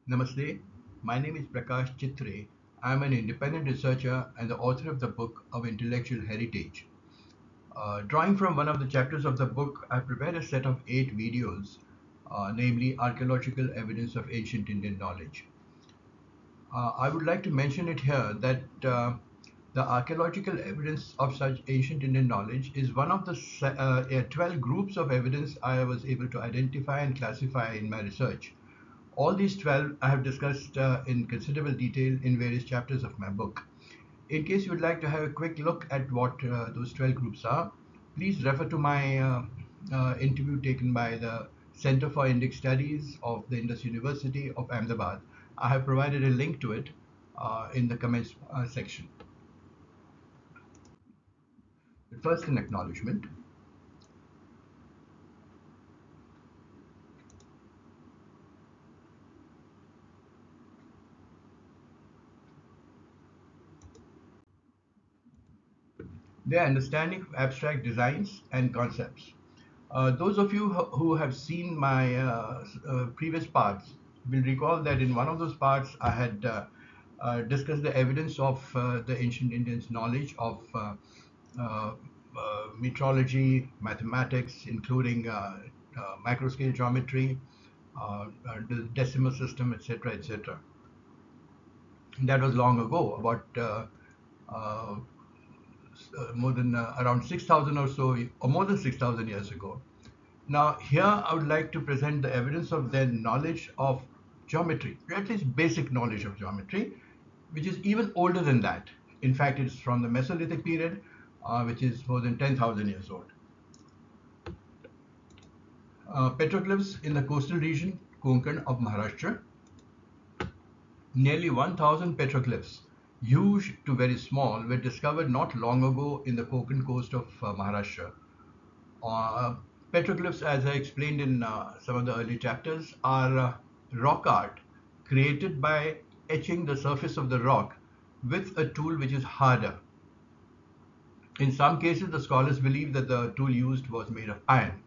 Namaste. My name is Prakash Chitre. I am an independent researcher and the author of the book of Intellectual Heritage. Drawing from one of the chapters of the book, I prepared a set of 8 videos, namely Archaeological Evidence of Ancient Indian Knowledge. I would like to mention it here that the archaeological evidence of such ancient Indian knowledge is one of the 12 groups of evidence I was able to identify and classify in my research. All these 12 I have discussed in considerable detail in various chapters of my book. In case you would like to have a quick look at what those 12 groups are, please refer to my interview taken by the Center for Indic Studies of the Indus University of Ahmedabad. I have provided a link to it in the comments section. But first, an acknowledgement. Their understanding of abstract designs and concepts. Those of you who have seen my previous parts will recall that in one of those parts I had discussed the evidence of the ancient Indians' knowledge of uh, metrology, mathematics, including macro scale geometry, the decimal system, etc., etc. That was long ago, about uh, more than around 6,000 or so, or more than 6,000 years ago. Now, here I would like to present the evidence of their knowledge of geometry, or at least basic knowledge of geometry, which is even older than that. In fact, it's from the Mesolithic period, which is more than 10,000 years old. Petroglyphs in the coastal region, Konkan of Maharashtra. Nearly 1,000 petroglyphs, huge to very small, were discovered not long ago in the Konkan coast of Maharashtra. Uh, Petroglyphs, as I explained in some of the early chapters, are rock art created by etching the surface of the rock with a tool which is harder. In some cases, the scholars believe that the tool used was made of iron,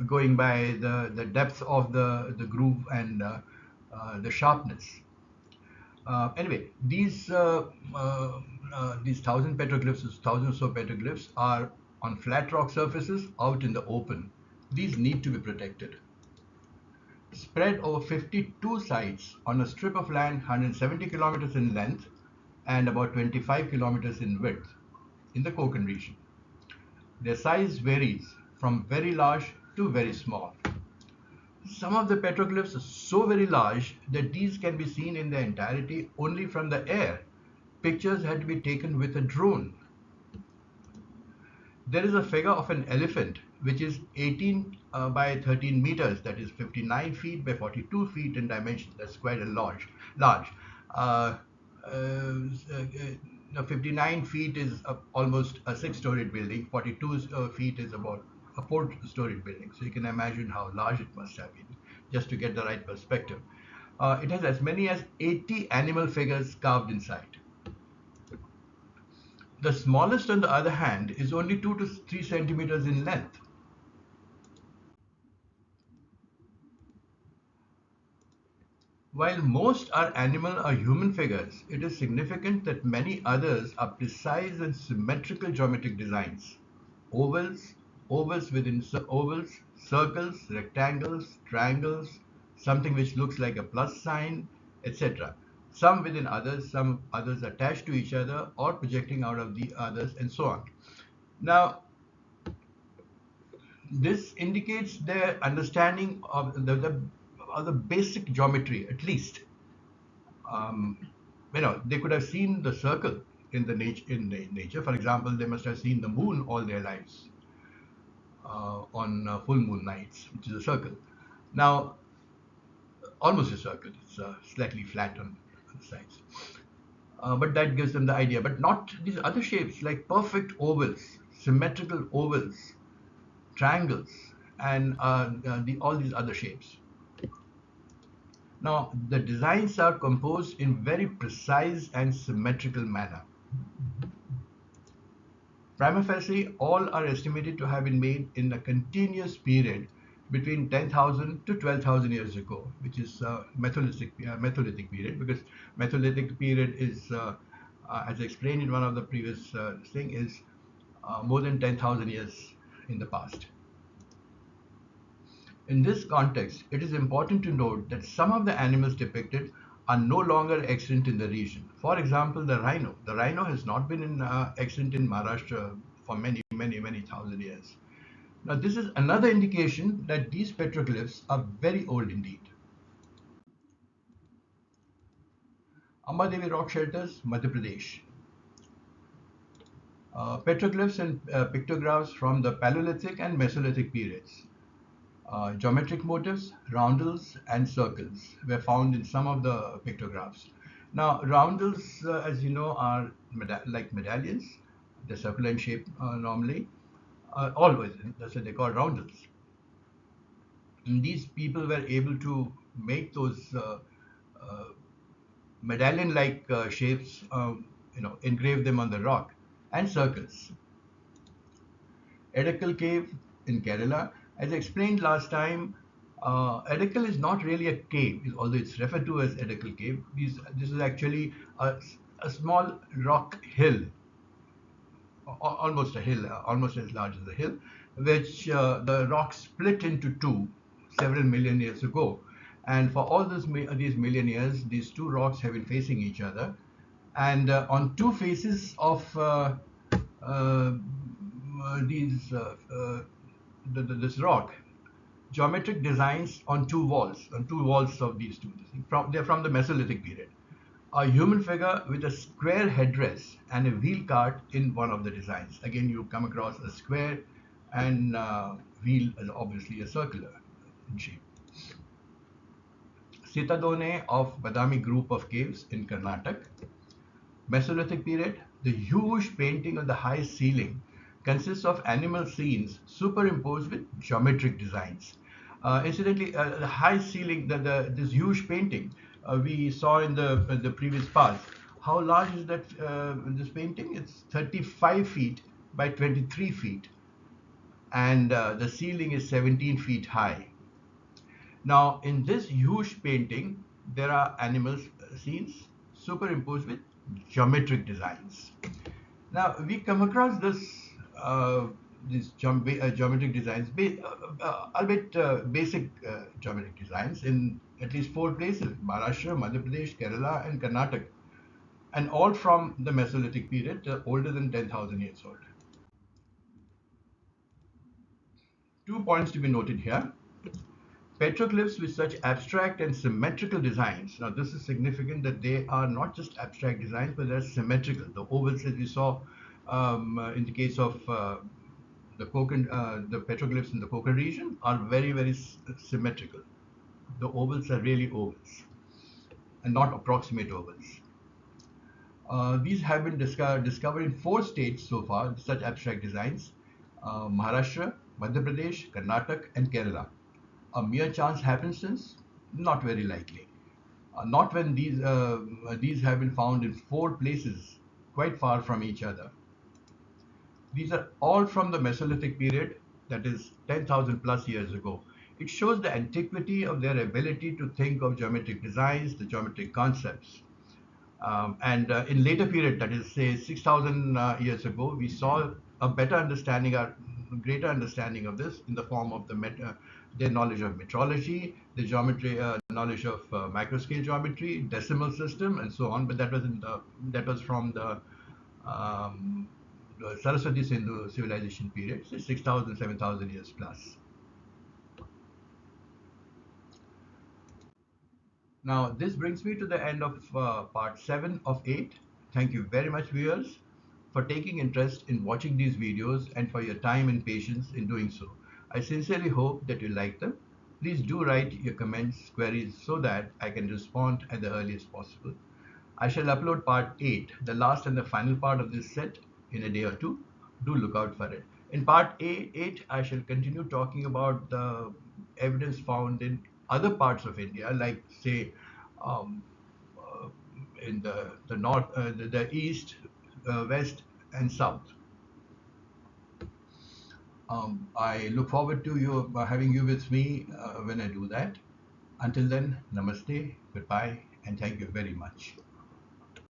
going by the depth of the groove and the sharpness. Anyway, these thousand petroglyphs, thousands or so petroglyphs, are on flat rock surfaces out in the open. These need to be protected. Spread over 52 sites on a strip of land 170 kilometers in length and about 25 kilometers in width in the Konkan region. Their size varies from very large to very small. Some of the petroglyphs are so very large that these can be seen in their entirety only from the air. Pictures had to be taken with a drone. There is a figure of an elephant which is 18 by 13 meters, that is 59 feet by 42 feet in dimension. That's quite a large. Uh, no, 59 feet is almost a six-storied building. 42 feet is about a four-storied building. So you can imagine how large it must have been, just to get the right perspective. It has as many as 80 animal figures carved inside. The smallest, on the other hand, is only 2 to 3 centimeters in length. While most are animal or human figures, it is significant that many others are precise and symmetrical geometric designs. Ovals, ovals within ovals, circles, rectangles, triangles, something which looks like a plus sign, etc. Some within others, some others attached to each other or projecting out of the others, and so on. Now, this indicates their understanding of the basic geometry, at least. Um, they could have seen the circle in nature. For example, they must have seen the moon all their lives on full moon nights, which is a circle. Now, almost a circle. It's slightly flat on the sides. But that gives them the idea. But not these other shapes like perfect ovals, symmetrical ovals, triangles, and all these other shapes. Now, the designs are composed in very precise and symmetrical manner. Prima facie, all are estimated to have been made in a continuous period between 10,000 to 12,000 years ago, which is Metholithic period, because Metholithic period is, as I explained in one of the previous thing, is more than 10,000 years in the past. In this context, it is important to note that some of the animals depicted are no longer extant in the region. For example, the rhino. The rhino has not been extant in Maharashtra for many, many, many thousand years. Now, this is another indication that these petroglyphs are very old indeed. Ambadevi rock shelters, Madhya Pradesh. Petroglyphs and pictographs from the Paleolithic and Mesolithic periods. Geometric motifs, roundels, and circles were found in some of the pictographs. Now, roundels, as you know, are like medallions. They're circular in shape normally. Always, that's what they call roundels. And these people were able to make those uh, medallion-like shapes, engrave them on the rock, and circles. Edekal cave in Kerala. As I explained last time, Edekal is not really a cave, although it's referred to as Edekal cave. This is actually a small rock hill, almost a hill, almost as large as a hill, which the rock split into two several million years ago. And for all these million years, these two rocks have been facing each other. And on two faces of uh, these this rock, geometric designs on two walls of these two. They're from the Mesolithic period. A human figure with a square headdress and a wheel cart in one of the designs. Again, you come across a square and wheel is obviously a circular in shape. Sitadone of Badami group of caves in Karnatak. Mesolithic period, the huge painting on the high ceiling consists of animal scenes superimposed with geometric designs. Incidentally, the high ceiling, this huge painting we saw in the previous parts. How large is that? This painting? It's 35 feet by 23 feet, and the ceiling is 17 feet high. Now, in this huge painting, there are animal scenes superimposed with geometric designs. Now, we come across these geometric designs, albeit basic geometric designs, in at least four places: Maharashtra, Madhya Pradesh, Kerala, and Karnataka, and all from the Mesolithic period, older than 10,000 years old. Two points to be noted here. Petroglyphs with such abstract and symmetrical designs. Now, this is significant that they are not just abstract designs, but they're symmetrical. The ovals, as we saw in the case of the petroglyphs in the Konkan region, are very, very symmetrical. The ovals are really ovals and not approximate ovals. These have been discovered in four states so far, such abstract designs: Maharashtra, Madhya Pradesh, Karnataka, and Kerala. A mere chance happenstance? Not very likely. Not when these have been found in four places quite far from each other. These are all from the Mesolithic period, that is 10,000 plus years ago. It shows the antiquity of their ability to think of geometric designs, the geometric concepts. And in later period, that is say 6,000 years ago, we saw a better understanding, a greater understanding of this in the form of their knowledge of metrology, the geometry, knowledge of microscale geometry, decimal system, and so on. But that was from um, the Saraswati Sindhu Civilization period, so 6,000, 7,000 years plus. Now, this brings me to the end of part 7 of 8. Thank you very much, viewers, for taking interest in watching these videos and for your time and patience in doing so. I sincerely hope that you like them. Please do write your comments, queries, so that I can respond at the earliest possible. I shall upload part 8, the last and the final part of this set, in a day or two. Do look out for it. In part 8, I shall continue talking about the evidence found in other parts of India, like, say, um, uh, in the north, the east, west, and south. I look forward to you having you with me when I do that. Until then, namaste, goodbye, and thank you very much.